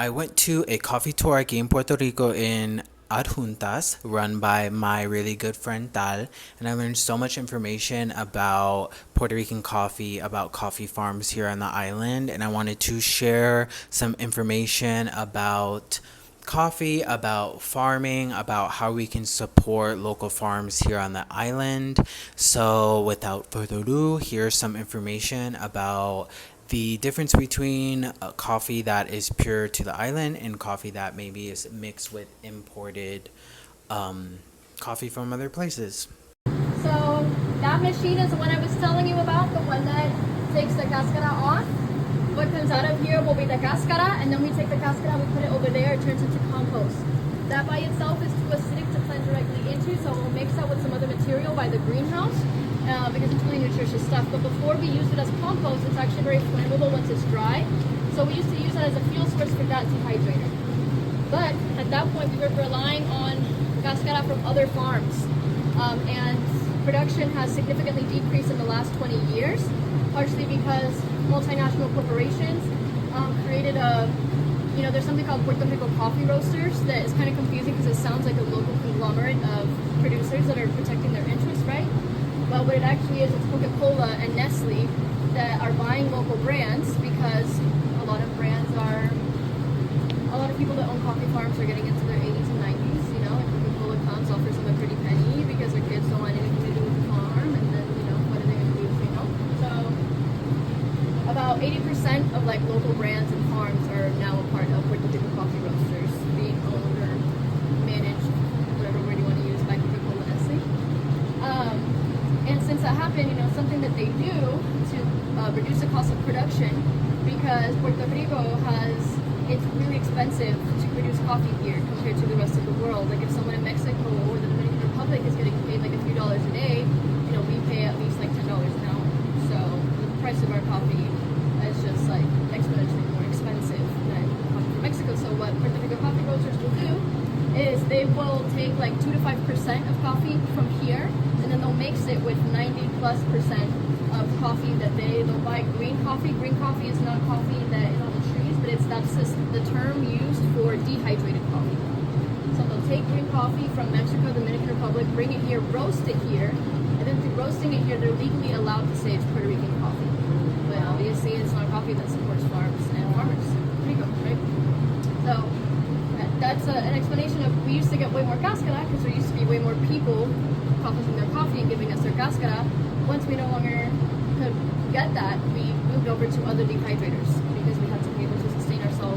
I went to a coffee tour aquí en Puerto Rico in Adjuntas, run by my really good friend Tal, and I learned so much information about Puerto Rican coffee, about coffee farms here on the island, and I wanted to share some information about coffee, about farming, about how we can support local farms here on the island. So, without further ado, here's some information about the difference between coffee that is pure to the island and coffee that maybe is mixed with imported coffee from other places. So that machine is the one I was telling you about, the one that takes the cascara off. What comes out of here will be the cascara, and then we take the cascara, we put it over there, it turns into compost. That by itself is too acidic to plant directly into, so we'll mix that with some other material by the greenhouse because it's really nutritious stuff. But before we use it as compost, it's actually very flammable once it's dry. So we used to use it as a fuel source for that dehydrator. But at that point, we were relying on cascara from other farms. And production has significantly decreased in the last 20 years, partially because multinational corporations created there's something called puertorico coffee roasters that is kind of confusing because it sounds like a local conglomerate of producers that are protecting their interests, right? But what it actually is, it's Coca-Cola and Nestle that are buying local brands because a lot of people that own coffee farms are getting into their 80s and 90s, and Coca-Cola comes, offers them a pretty penny because their kids don't want anything to do with the farm, and then, what are they going to do, So, about 80% of, local brands and farms are now a part of Puerto Rico coffee roasters, being owned or managed, whatever word you want to use, by Coca-Cola and Nestle. And since that happened, something that they do to reduce the cost of production, because Puerto Rico it's really expensive to produce coffee here compared to the rest of the world. Like if someone in Mexico or the Dominican Republic is getting paid like a few dollars a day, we pay at least like $10 an hour. So the price of our coffee is just like exponentially more expensive than coffee from Mexico. So what Puerto Rico coffee roasters will do is they will take like 2 to 5% of coffee from here, and then they'll mix it with 90+% of coffee that they'll buy green coffee. Green coffee is not coffee that is on the trees, but that's just the term used for dehydrated coffee. So they'll take green coffee from Mexico, Dominican Republic, bring it here, roast it here, and then through roasting it here, they're legally allowed to say it's Puerto Rican coffee. But obviously, it's not coffee that supports farms and farmers. There you go, right? So that's an explanation of we used to get way more cascara because there used to be way more people processing their coffee and giving us their cascara. Once we no longer could get that, we moved over to other dehydrators because we had